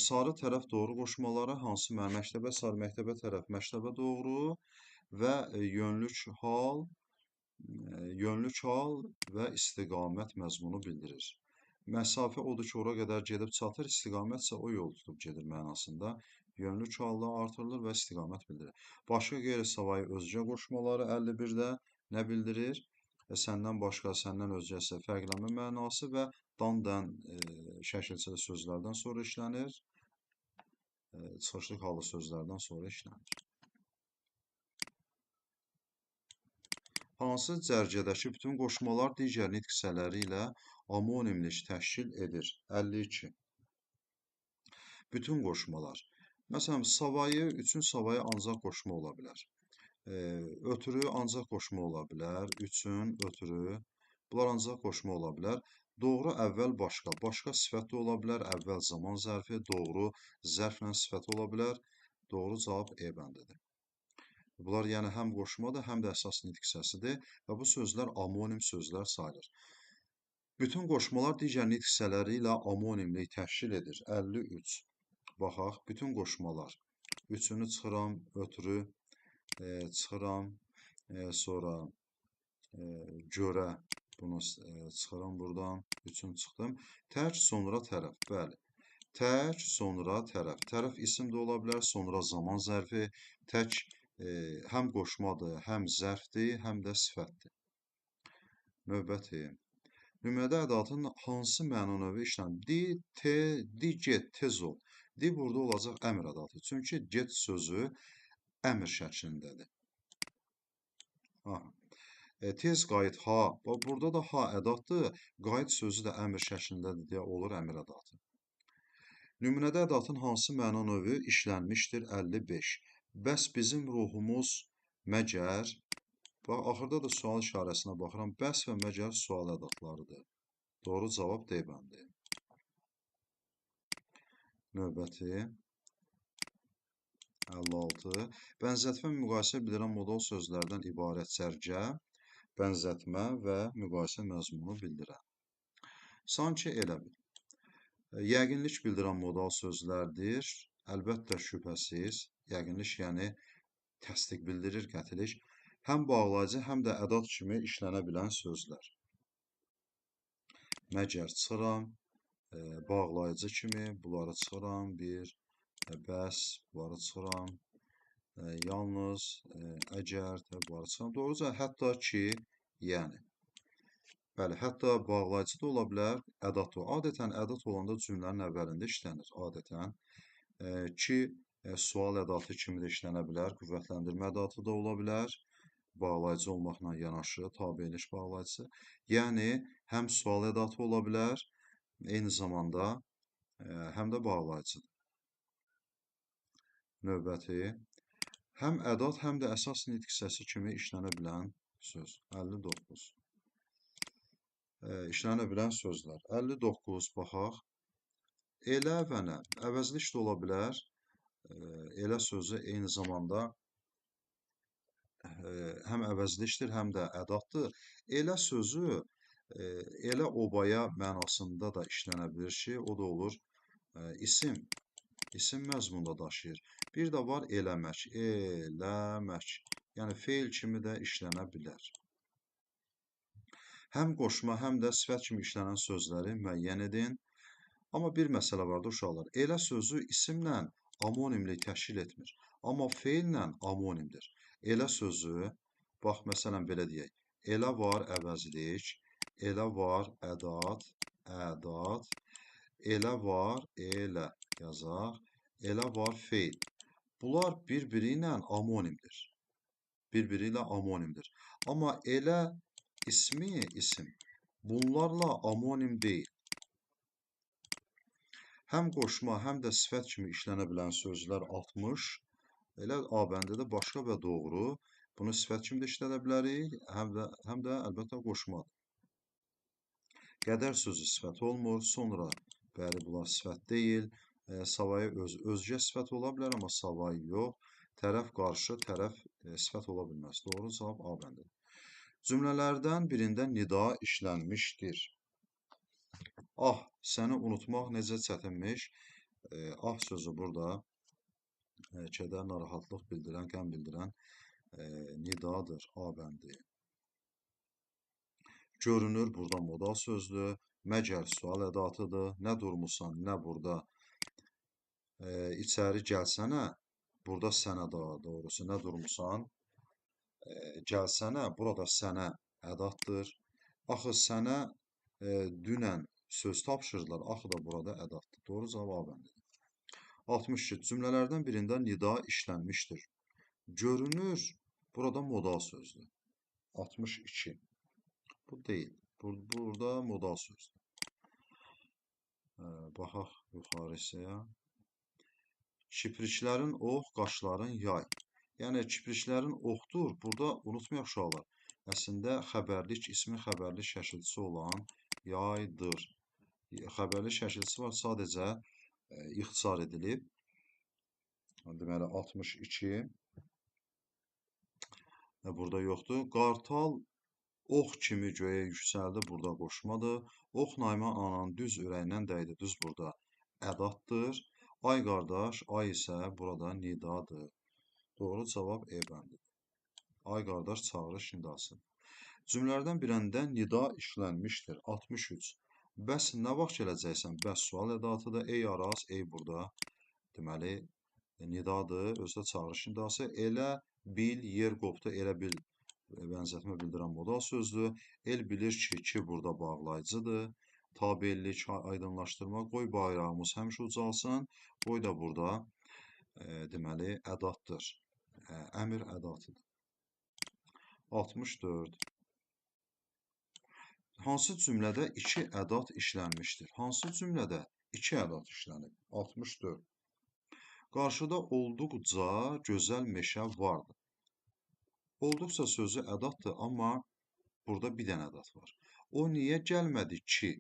Sarı tərəf doğru qoşmaları hansı məktəbə, sarı məktəbə tərəf məktəbə doğru və yönlük hal və istiqamət məzmunu bildirir. Məsafə odur ki, ora qədər gedib çatır, istiqamət isə o yol tutub gedir mənasında. Yönlük halda artırılır və istiqamət bildirir. Başqa qeyri-savayı özgə qoşmaları 51-də nə bildirir? Səndən başqa, səndən özgə isə fərqlənmə mənası və dan-dən şəkilçili sözlərdən sonra işlənir. Çıxışlıq hallı sözlərdən sonra işlənir. Hansı cərgədəki bütün qoşmalar digər nitq hissələri ilə amonimlik təşkil edir? 52. Bütün qoşmalar. Məsələn, savayı, üçün savayı ancaq qoşma ola bilər. Ötürü ancaq qoşma ola bilər. Üçün, ötürü. Bunlar ancaq qoşma ola bilər. Doğru əvvəl başqa. Başqa sifət də ola bilər. Əvvəl zaman zərfi. Doğru zərflə sifət ola bilər. Doğru cavab E bəndidir. Bunlar yəni həm qoşmadır, həm də əsas nitq hissəsidir və bu sözlər amonim sözlər sayılır. Bütün qoşmalar digər nitq hissələri ilə amonimlik təşkil edir. 53. Baxaq, bütün qoşmalar. Üçünü çıxıram, ötürü çıxıram, sonra görə bunu çıxıram buradan, üçün çıxdım. Tək, sonra tərəf, bəli. Tək, sonra tərəf. Tərəf isim də ola bilər, sonra zaman zərfi. Tək həm qoşmadır, həm zərfdir, həm də sifətdir. Növbəti. Nümunədə ədatın hansı məna növü işlənir? Di, get, tez ol. Di burada olacaq əmr ədatı. Çünki get sözü əmr şəklindədir. Tez qayıt, ha. Burada da ha ədatdır. Qayıt sözü də əmr şəklindədir deyə olur əmr ədatı. Nümunədə ədatın hansı məna növü işlənmişdir? 55. Bəs bizim ruhumuz məgər, bax, axırda da sual işarəsinə baxıram, bəs və məgər sual ədatlarıdır. Doğru cavab D bəndi. Növbəti. 56. Bənzətmə müqayisə bildirən modal sözlərdən ibarət cərgə, bənzətmə və müqayisə məzmunu bildirən. Sanki elə bil. Yəqinlik bildirən modal sözlərdir. Əlbəttə şübhəsiz. Yəqinlik yəni təsdiq bildirir, qətilik. Həm bağlayıcı, həm də ədat kimi işlənə bilən sözlər. Məgər çıxıram, bağlayıcı kimi bunları çıxıram, bəs bunları çıxıram, yalnız, əgər, bunları çıxıram. Doğruca, hətta ki, yəni. Bəli, hətta bağlayıcı da ola bilər, ədat da. Adətən ədat olanda cümlənin əvvəlində işlənir, adətən. Ki, sual ədatı kimi də işlənə bilər, qüvvətləndirmə ədatı da ola bilər, bağlayıcı olmaqla yanaşı, tabeliş bağlayıcısı. Yəni, həm sual ədatı ola bilər, eyni zamanda həm də bağlayıcıdır. Növbəti, həm ədat, həm də əsas nitq hissəsi kimi işlənə bilən söz. 59. İşlənə bilən sözlər. 59, baxaq. Elə və nə? Əvəzlik də ola bilər. Elə sözü eyni zamanda həm əvəzlikdir, həm də ədatdır. Elə sözü elə obaya mənasında da işlənə bilir ki, o da olur isim. İsim məzmunda daşıyır. Bir də var eləmək. Eləmək. Yəni feil kimi də işlənə bilər. Həm qoşma, həm də sifət kimi işlənən sözləri müəyyən edin. Amma bir məsələ var da uşaqlar. Elə sözü isimlə amonimlik təşkil etmir. Amma feillə amonimdir. Elə sözü, bax, məsələn, belə deyək. Elə var əvəzlik, elə var ədat, elə var, elə yazaq, elə var feil. Bunlar bir-biri ilə amonimdir. Bir-biri ilə amonimdir. Amma elə ismi, isim, bunlarla amonim deyil. Həm qoşma, həm də sifət kimi işlənə bilən sözlər 60. Elə A bəndidə başqa və doğru. Bunu sifət kimi də işlədə bilərik, həm də əlbəttə qoşmadır. Qədər sözü sifət olmur, sonra bəli, bunlar sifət deyil. savayı özgə sifət ola bilər, amma savayı yox. Tərəf qarşı, tərəf sifət ola bilməz. Doğru cavab A bəndidir. Cümlələrdən birində nida işlənmişdir. Ah, səni unutmaq necə çətinmiş. Ah sözü burada kədər, narahatlıq bildirən, qəm bildirən nidadır. A bəndi. Görünür burada modal sözdür. Məgər sual ədatıdır. Nə durmusan, nə burada. İçəri gəlsənə, burada sənə daha doğrusu nə durmusan, gəlsənə, burada sənə ədatdır. Axı sənə dünən söz tapşırdılar, axı da burada ədatdır. Doğru cavab A bəndidir. 62. Cümlələrdən birində nida işlənmişdir. Görünür, burada modal sözdür. 62. Bu deyil. Burada modal sözdür. Baxaq yuxarı hissəyə. Kipriklərin ox, qaşların yay. Yəni, kipriklərin oxdur. Burada unutmayaq uşaqlar. Əslində, xəbərlik ismi xəbərlik şəkilçisi olan yaydır. Xəbərlik şəkilçisi var, sadəcə ixtisar edilib. Deməli, 62. Burada yoxdur. Qartal ox kimi göyə yüksəldi. Burada qoşmadır. Ox Nayman ananın düz ürəyindən dəydi. Düz burada ədatdır. Ay qardaş, ay isə burada nidadır. Doğru cavab E bəndidir. Ay qardaş çağırış nidası. Cümlələrdən birində nida işlənmişdir. 63. Bəs nə vaxt gələcəksən? Bəs sual ədatıdır. Ey Araz, ey burada. Deməli, nidadır, özü də çağırış nidası. Elə bil, yer qopdu, elə bil bənzətmə bildirən modal sözdür. El bilir ki, burada bağlayıcıdır. Tabellik, aydınlaşdırma, qoy bayrağımız həmişə ucalsın. Qoy da burada deməli ədatdır. Əmr ədatıdır. 64. Hansı cümlədə iki ədat işlənmişdir? Hansı cümlədə iki ədat işlənib? 64. Qarşıda olduqca gözəl meşə vardı. Olduqca sözü ədatdır, amma burada bir dənə ədat var. O niyə gəlmədi ki?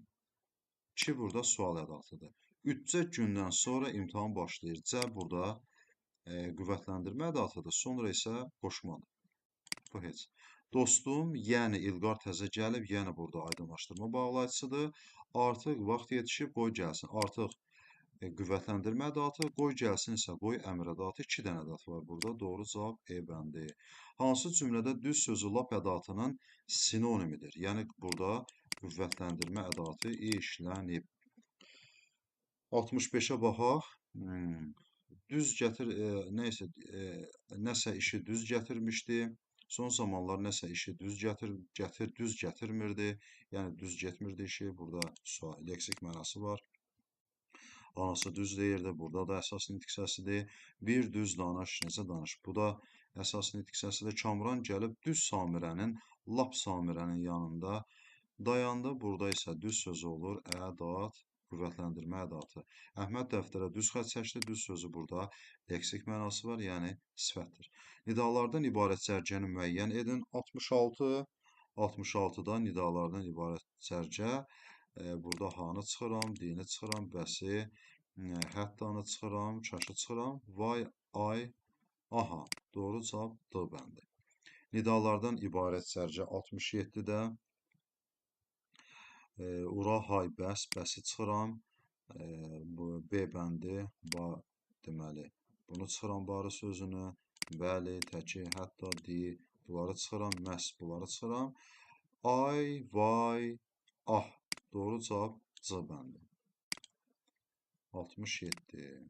Ki burada sual ədatıdır. 3 gündən sonra imtahan başlayır. C burada qüvvətləndirmə ədatıdır. Sonra isə qoşmadır. Bu heç. Dostum, yəni İlqar təzə gəlib, yəni burada aydınlaşdırma bağlayıcısıdır. Artıq vaxt yetişib, qoy gəlsin. Artıq qüvvətləndirmə ədatı, qoy gəlsin isə qoy əmr ədatı. 2 dənə ədat var burada. Doğru cavab E bəndi. Hansı cümlədə düz sözü lap ədatının sinonimidir? Yəni burada qüvvətləndirmə ədatı işlənib. 65-ə baxaq. Düz gətir, nəsə işi düz gətirmişdi. Son zamanlar nəsə işi düz düz gətirmirdi. Yəni düz getmirdi işi. Burada leksik mənası var. Anası düz deyirdi. Burada da əsas nitq hissəsidir. Bir düz danış, necə danış. Bu da əsas nitq hissəsidir. Kamran gəlib düz Samirənin, lap Samirənin yanında dayandı. Burada isə düz sözü olur. Ədat, qüvvətləndirmə ədatı. Əhməd dəftərə düz xətt çəkdi. Düz sözü burada leksik mənası var, yəni sifətdir. Nidalardan ibarət cərgəni müəyyən edin. 66. 66-da nidalardan ibarət cərgə. Burada hanı çıxıram, dini çıxıram, bəsi, həttanı çıxıram, çaşı çıxıram. Vay, ay, aha. Doğru cavab D bəndi. Nidalardan ibarət cərgə 67-də. Ura, hay, bəs, bəsi çıxıram. B bəndi, deməli, bunu çıxıram barı sözünü. Bəli, təki, hətta, di, bunları çıxıram, məhz bunları çıxıram. Ay, vay, ah. Doğru cavab C bəndi. 67.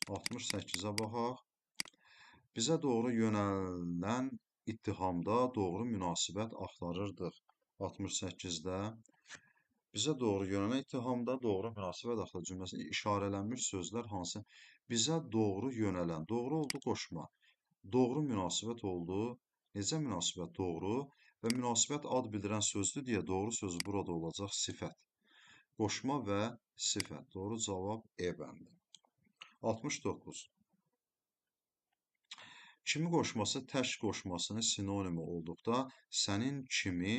68-ə baxaq. Bizə doğru yönələn ittihamda doğru münasibət axtarırdıq. 68-də bizə doğru yönələn ittihamda doğru münasibət axtarır cümləsində işarələnmiş sözlər hansı? Bizə doğru yönələn, doğru oldu qoşma. Doğru münasibət oldu. Necə münasibət doğru? Və münasibət ad bildirən sözdür deyə doğru sözü burada olacaq sifət. Qoşma və sifət. Doğru cavab E bəndi. 69. Kimi qoşması tək qoşmasının sinonimi olduqda sənin kimi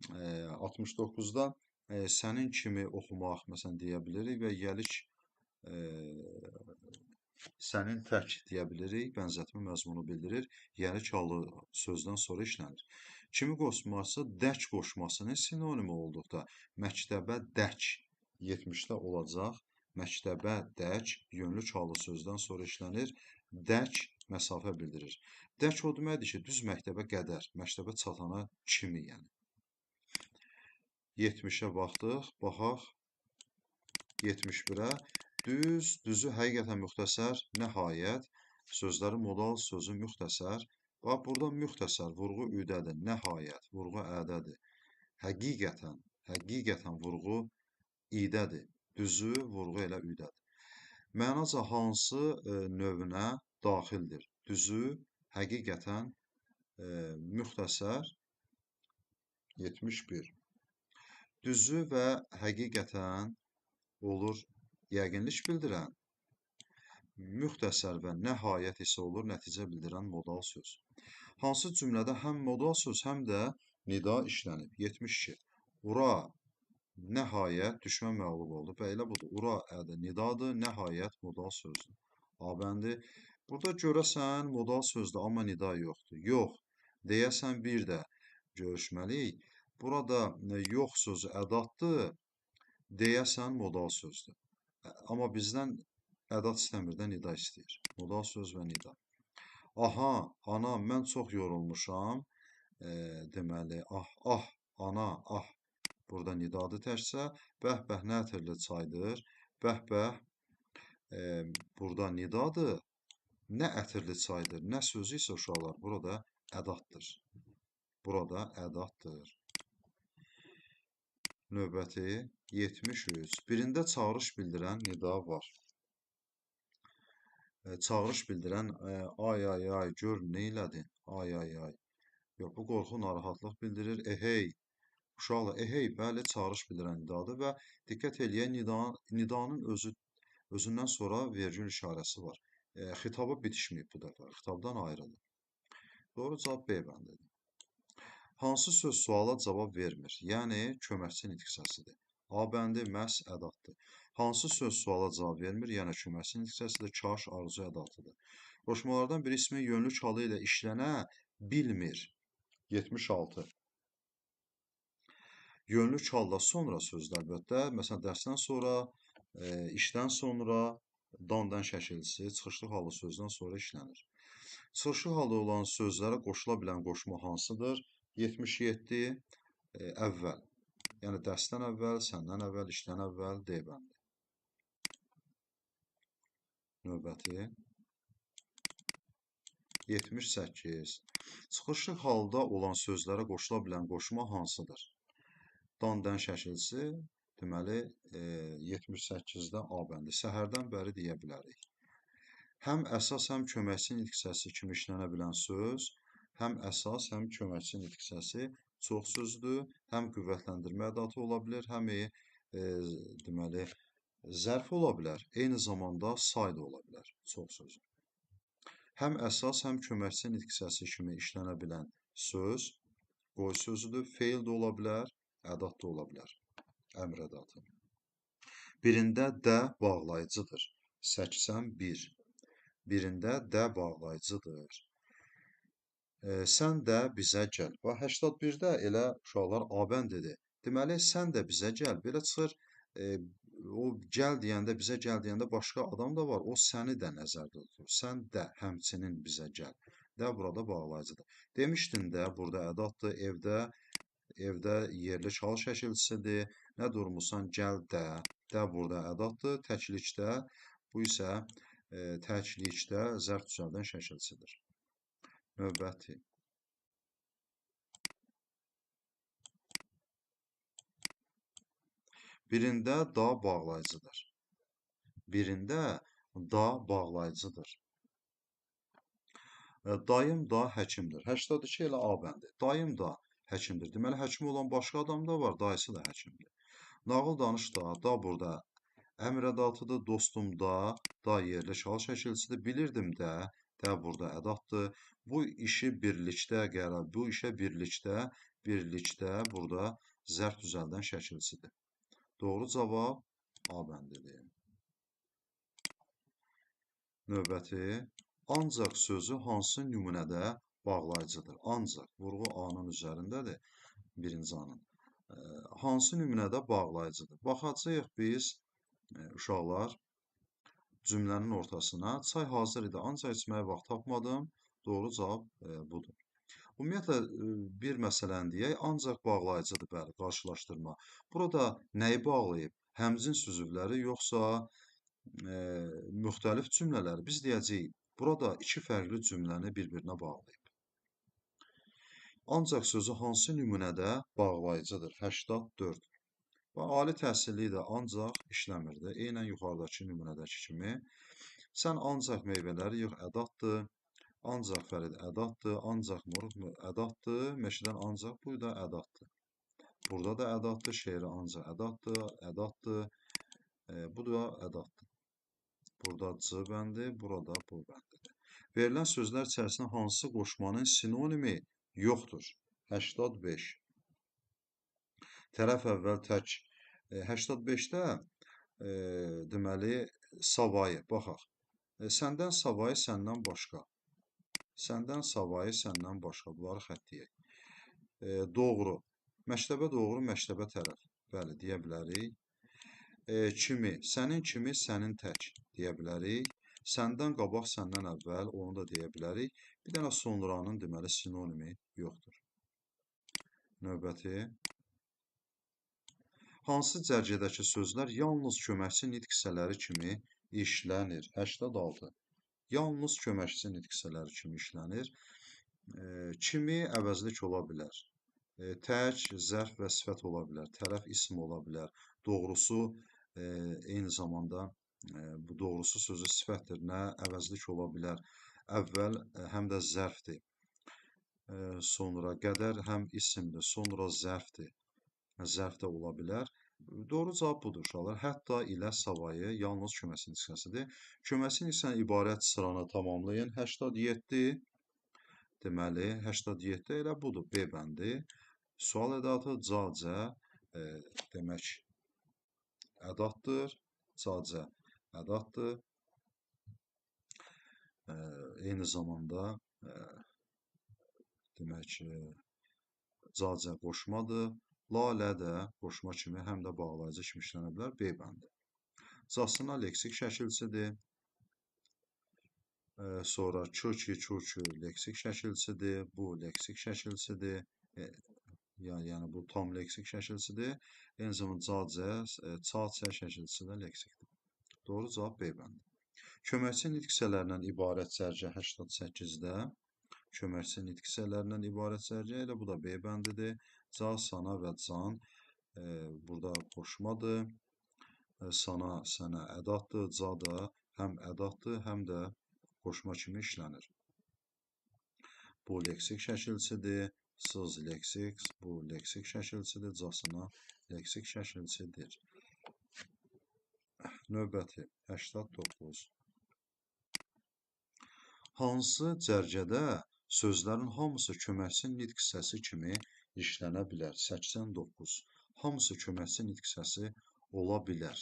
69-da Sənin kimi oxumaq, məsələn, deyə bilirik və gəliş e, sənin tək deyə bilirik, bənzətmə məzmunu bildirir, yəlik hallı sözdən sonra işlənir. Kimi qoşması dək qoşmasının sinonimi olduqda məktəbə dək 70-də olacaq. Məktəbə dək yönlü çallı sözdən sonra işlənir. Dək məsafə bildirir. Dək o deməkdir ki, düz məktəbə qədər, məktəbə çatana kimi yəni. 70-ə baxdıq, baxaq 71-ə. Düz, düzü həqiqətən müxtəsər, nəhayət, sözləri modal, sözü müxtəsər. Bax, burada müxtəsər, vurğu üdədir, nəhayət, vurğu ədədir. Həqiqətən, həqiqətən vurğu idədir, düzü vurğu elə üdədir. Mənaca hansı növünə daxildir? Düzü, həqiqətən, müxtəsər, 71. Düzü və həqiqətən olur yəqinlik bildirən, müxtəsər və nəhayət isə olur nəticə bildirən modal söz. Hansı cümlədə həm modal söz, həm də nida işlənib? 72. Ura, nəhayət, düşmən məğlub oldu. Və elə budur. Ura ədə nidadır, nəhayət modal sözdür. A bəndi. Burada görəsən modal sözdür, amma nida yoxdur. Yox, deyəsən bir də görüşməliyik. Burada yox sözü ədatdır, deyəsən modal sözdür. Amma bizdən ədat istəmir də, nida istəyir. Modal söz və nida. Aha, ana, mən çox yorulmuşam. Deməli, ah, ana, ah. Burada nidadır təkcə. Bəh-bəh nə ətirli çaydır. Bəh-bəh burada nidadır. Nə ətirli çaydır, nə sözü isə uşaqlar burada ədatdır. Burada ədatdır. Növbəti 73. Birində çağırış bildirən nida var. Çağırış bildirən ay, ay, ay, gör neylədin, ay, ay, ay. Yox, bu qorxu, narahatlıq bildirir. Ehey, uşaqlar, ehey, bəli, çağırış bildirən nidadır və diqqət eləyək, nidanın özündən sonra vergül işarəsi var. Xitaba bitişməyib bu dəfə, xitabdan ayrılır. Doğru cavab B bəndidir. Hansı söz suala cavab vermir? Yəni, köməkçi nitq hissəsidir. A bəndi məhz ədatdır. Hansı söz suala cavab vermir? Yəni, köməkçi nitq hissəsidir. Kaş, arzu ədatıdır. Qoşmalardan bir ismi yönlü çalı ilə işlənə bilmir. 76. Yönlü çalda sonra sözlər əlbəttə, məsələn, dərsdən sonra, işdən sonra, dandan şəkilçisi, çıxışlı halı sözdən sonra işlənir. Çıxışlı halda olan sözlərə qoşula bilən qoşma hansıdır? 77 əvvəl, yəni dərsdən əvvəl, səndən əvvəl, işdən əvvəl, D bəndi. Növbəti 78. Çıxışlı halda olan sözlərə qoşula bilən qoşma hansıdır? Dan-dən şəkilçisi, deməli 78-də A bəndi. Səhərdən bəri deyə bilərik. Həm əsas, həm köməkçi nitq hissəsi kimi işlənə bilən söz, həm əsas, həm köməkçi nitq hissəsi çox sözdür, həm qüvvətləndirmə ədatı ola bilər, həm deməli zərf ola bilər, eyni zamanda say da ola bilər, çox sözü. Həm əsas, həm köməkçi nitq hissəsi kimi işlənə bilən söz qoy sözüdür, feil də ola bilər, ədat da ola bilər, əmr ədatı. Birində də bağlayıcıdır, 81. Birində də bağlayıcıdır. Sən də bizə gəl. Bax, 81-də elə uşaqlar A bəndidir. Deməli, sən də bizə gəl. Belə çıxır, o gəl deyəndə, bizə gəl deyəndə başqa adam da var. O səni də nəzərdə tutur. Sən də həmçinin bizə gəl. Də burada bağlayıcıdır. Demişdin də, burada ədatdır. Evdə yerli çal şəkilçisidir. Nə durmusan, gəl də. Də burada ədatdır. Təklikdə, bu isə təklikdə zərf düzəldən şəkilçisidir. Növbəti. Birində da bağlayıcıdır. Birində da bağlayıcıdır. Dayım da həkimdir. 82 elə A bəndi. Dayım da həkimdir. Deməli, həkim olan başqa adam da var, dayısı da həkimdir. Nağıl danış da burada əmr ədatıdır. Dostum da yerli şal şəkilçisidir. Bilirdim də burada ədatdır. Bu işi birlikdə qərar, bu işə birlikdə burada zərf düzəldən şəkilçidir. Doğru cavab A bəndidir. Növbəti, ancaq sözü hansı nümunədə bağlayıcıdır? Ancaq, vurğu A-nın üzərindədir, birinci A-nın. Hansı nümunədə bağlayıcıdır? Baxacağıq biz, uşaqlar, cümlənin ortasına. Çay hazır idi, ancaq içməyə vaxt tapmadım. Doğru cavab budur. Ümumiyyətlə, bir məsələni deyək, ancaq bağlayıcıdır, bəli, qarşılaşdırma. Burada nəyi bağlayıb? Həmcins üzvləri, yoxsa müxtəlif cümlələri? Biz deyəcəyik, burada iki fərqli cümləni bir-birinə bağlayıb. Ancaq sözü hansı nümunədə bağlayıcıdır? 84. Ali təhsilli də ancaq işləmirdi. Eynən yuxarıdakı nümunədəki kimi. Sən ancaq meyvələri yığ, ədatdır. Ancaq Fərid ədatdır. Ancaq Murad ədatdır. Meşədən ancaq bu da ədatdır. Burada da ədatdır. Şeiri ancaq ədatdır. Ədatdır. Bu da ədatdır. Burada C bəndi, burada bu bəndidir. Verilən sözlər içərisində hansı qoşmanın sinonimi yoxdur? 85. Tərəf əvvəl tək 85-də deməli savayı, baxaq. Səndən savayı, səndən başqa. Səndən savayı, səndən başqa. Bunları xəttləyək. Doğru. Məktəbə doğru, məktəbə tərəf. Bəli, deyə bilərik. Kimi, sənin kimi, sənin tək deyə bilərik. Səndən qabaq, səndən əvvəl, onu da deyə bilərik. Bir dənə sonranın deməli sinonimi yoxdur. Növbəti. Hansı cərgədəki sözlər yalnız köməkçi nitq hissələri kimi işlənir? 86. Yalnız köməkçi nitq hissələri kimi işlənir. Kimi əvəzlik ola bilər. Tək, zərf və sifət ola bilər. Tərəf ism ola bilər. Doğrusu, eyni zamanda bu doğrusu sözü sifətdir. Nə əvəzlik ola bilər. Əvvəl həm də zərfdir. Sonra qədər həm isimdir. Sonra zərfdir. Zərf də ola bilər. Doğru cavab budur, uşaqlar. Hətta ilə savayı yalnız köməkçi nitq hissəsidir. Köməkçi nitq hissəsindən ibarət sıranı tamamlayın. 87. Deməli, 87 elə budur. B bəndi. Sual ədatı C demək ədatdır. C ədatdır. Eyni zamanda demək C qoşmadır. Lalə də qoşma kimi, həm də bağlayıcı kimi işlənə bilər. B bəndi. Casına leksik şəkilçidir. Sonra çökü, çökü leksik şəkilçidir. Bu leksik şəkilçidir. Yəni bu tam leksik şəkilçidir. Eyni zamanda çaçə şəkilçisi də leksikdir. Doğru cavab B bəndi. Köməkçi nitq hissələrindən ibarət cərgə 88-də. Köməkçi nitq hissələrindən ibarət cərgə elə bu da B bəndidir. Ca, sana və can burada qoşmadır. Sana, sənə ədatdır. Ca da həm ədatdır, həm də qoşma kimi işlənir. Bu leksik şəkilçidir. Sız leksik, bu leksik şəkilçidir. Casına leksik şəkilçidir. Növbəti 89. Hansı cərgədə sözlərin hamısı köməkçi nitq hissəsi kimi işlənə bilər? 89. Hamısı köməkçi nitq hissəsi ola bilər.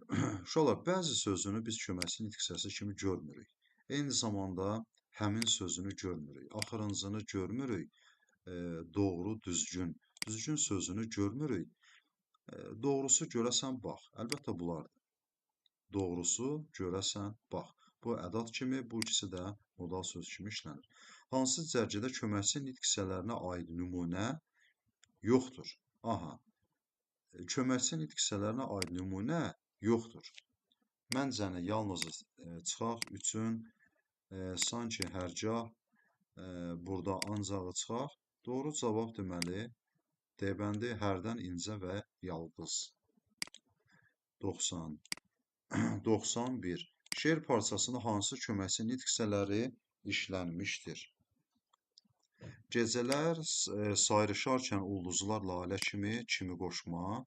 Uşaqlar, bəzi sözünü biz köməkçi nitq hissəsi kimi görmürük. Eyni zamanda həmin sözünü görmürük. Axırıncını görmürük. Doğru, düzgün. Düzgün sözünü görmürük. Doğrusu görəsən bax. Əlbəttə bunlardır. Doğrusu görəsən bax. Bu ədat kimi, bu ikisi də modal söz kimi işlənir. Hansı cərgədə köməkçi nitq hissələrinə aid nümunə yoxdur? Aha. Köməkçi nitq hissələrinə aid nümunə yoxdur. Məncəni yalnız çıxaq üçün sanki hərgah burada ancağı çıxaq. Doğru cavab deməli D bəndi hərdən incə və yalqız. 90. 91. Şeir parçasında hansı köməkçi nitq hissələri işlənmişdir? Gecələr sayrışarkən ulduzlar lalə kimi qoşma.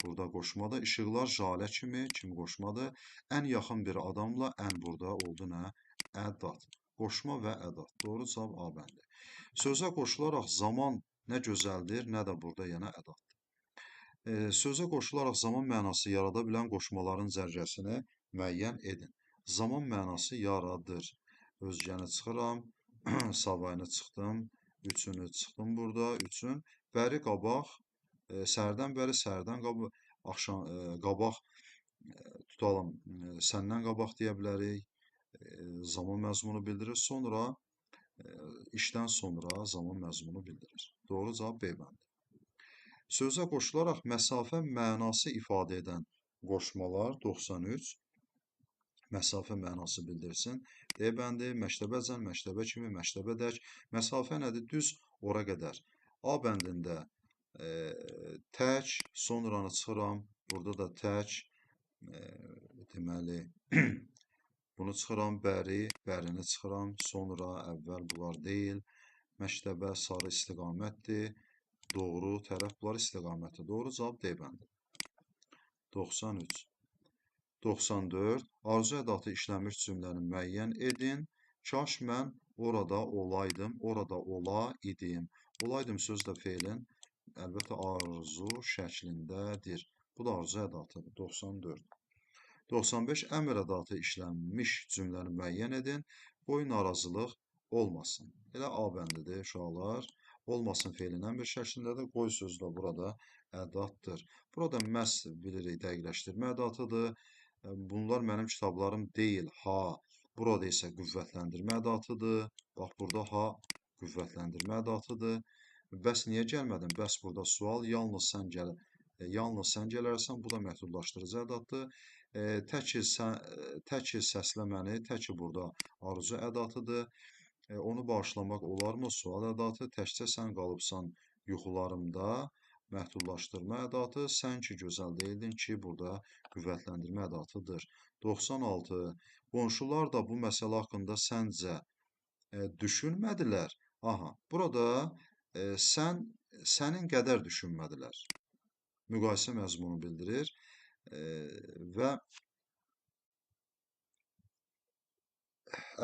Burada qoşmadır. İşıqlar jalə kimi qoşmadır. Ən yaxın bir adamla ən burada oldu nə? Ədat. Qoşma və ədat. Doğru cavab A bəndi. Sözə qoşularaq zaman Nə gözəldir, nə də burada yenə ədat. Sözə qoşularaq zaman mənası yarada bilən qoşmaların zərgəsini müəyyən edin. Zaman mənası yaradır. Özgəni çıxıram, savayını çıxdım, üçünü çıxdım burada, üçün. Bəri qabaq, səhərdən bəri, səhərdən qabaq, axşam, qabaq tutalım, səndən qabaq deyə bilərik. Zaman məzmunu bildirir. Sonra, işdən sonra zaman məzmunu bildirir. Doğru cavab B bəndi. Sözə qoşularaq məsafə mənası ifadə edən qoşmalar 93. Məsafə mənası bildirsin. D bəndi, məktəbəcən, məktəbə kimi, məktəbədək. Məsafə nədir? Düz ora qədər. A bəndində tək, sonranı çıxıram. Burada da tək, deməli, bunu çıxıram, bəri, bərini çıxıram. Sonra, əvvəl bunlar deyil. Məktəbə sarı istiqamətdir. Doğru tərəf bunlar istiqamətdir. Doğru cavab D bəndi. 93. 94. Arzu ədatı işlənmiş cümləni müəyyən edin. Kaş mən orada olaydım, orada ola idim. Olaydım söz də feilin əlbəttə arzu şəklindədir. Bu da arzu ədatıdır. 94. 95. Əmr ədatı işlənmiş cümləni müəyyən edin. Qoy narazılıq olmasın. Elə A bəndidir uşaqlar. Olmasın feilin əmr şəklindədir. Qoy sözü də burada ədatdır. Burada məhz bilirik dəqiqləşdirmə ədatıdır. Bunlar mənim kitablarım deyil. Ha. Burada isə qüvvətləndirmə ədatıdır. Bax, burada ha qüvvətləndirmə ədatıdır. Bəs niyə gəlmədin? Bəs burada sual yalnız sən gələrsən. Bu da məhdudlaşdırıcı ədatdır. Tək ki səsləməni, tək ki burada arzu ədatıdır. Onu bağışlamaq olarmı? Sual ədatı. Təkcə sən qalıbsan yuxularımda. Məhdudlaşdırma ədatı. Sən ki gözəl deyildin ki, burada qüvvətləndirmə ədatıdır. 96. Qonşular da bu məsələ haqqında səncə düşünmədilər. Aha, burada sənin qədər düşünmədilər. Müqayisə məzmunu bildirir və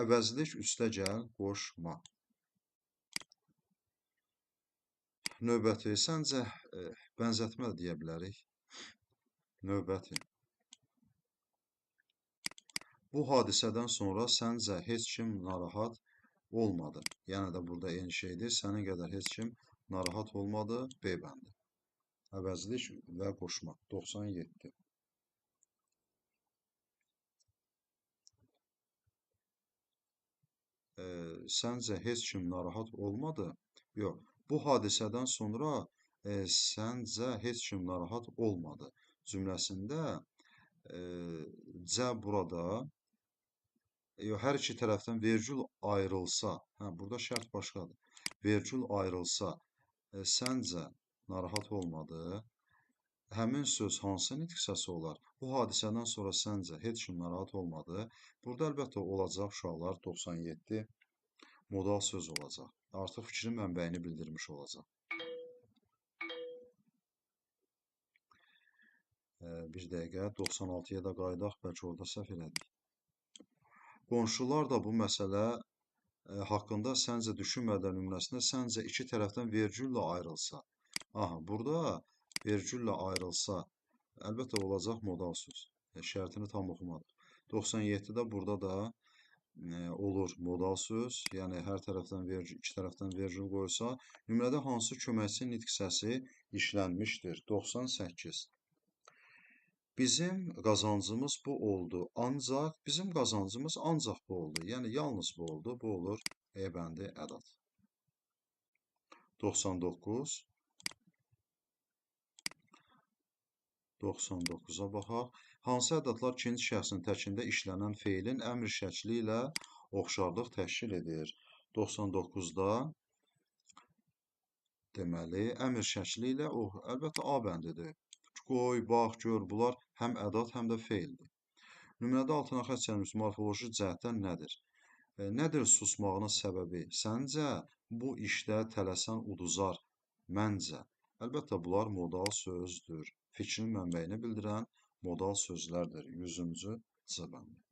əvəzlik üstəgəl qoşma. Növbəti, səncə bənzətmə deyə bilərik. Növbəti. Bu hadisədən sonra səncə heç kim narahat olmadı. Yəni də burada eyni şeydir. Sənin qədər heç kim narahat olmadı. B bəndi. Əvəzlik və qoşma. 97. Səncə heç kim narahat olmadı? Yox. Bu hadisədən sonra səncə heç kim narahat olmadı cümləsində C burada hər iki tərəfdən vergül ayrılsa, burada şərt başqadır. Vergül ayrılsa, səncə narahat olmadı. Həmin söz hansı nitq səsi olar? Bu hadisədən sonra səncə heç kim narahat olmadı. Burada əlbəttə olacaq uşaqlar 97 modal söz olacaq. Artıq fikrin mənbəyini bildirmiş olacaq. Bir dəqiqə 96-ya da qayıdaq, bəlkə orada səhv elədik. Qonşular da bu məsələ haqqında səncə düşünmədən nümunəsində səncə iki tərəfdən vergüllə ayrılsa. Aha, burada vergüllə ayrılsa, əlbəttə olacaq modal söz. Şərtini tam oxumadıq. 97-də burada da olur modal söz, yəni hər tərəfdən vergül, iki tərəfdən vergül qoysa, nümunədə hansı köməkçi nitq səsi işlənmişdir? 98. Bizim qazancımız bu oldu, ancaq bizim qazancımız ancaq bu oldu. Yəni yalnız bu oldu. Bu olur E bəndi ədat. 99. 99-a baxaq. Hansı ədatlar ikinci şəxsin təkində işlənən feilin əmr şəkli ilə oxşarlıq təşkil edir? 99-da deməli, əmr şəkli ilə əlbəttə A bəndidir. Qoy, bax, gör, bunlar həm ədat, həm də feildir. Nümunədə altına xətt çəkilmiş morfoloji cəhətdən nədir? Nədir susmağının səbəbi? Səncə bu işdə tələsən uduzar? Məncə. Əlbəttə, bunlar modal sözdür. Fikrin mənbəyini bildirən modal sözlərdir. 100-cü C bəndi.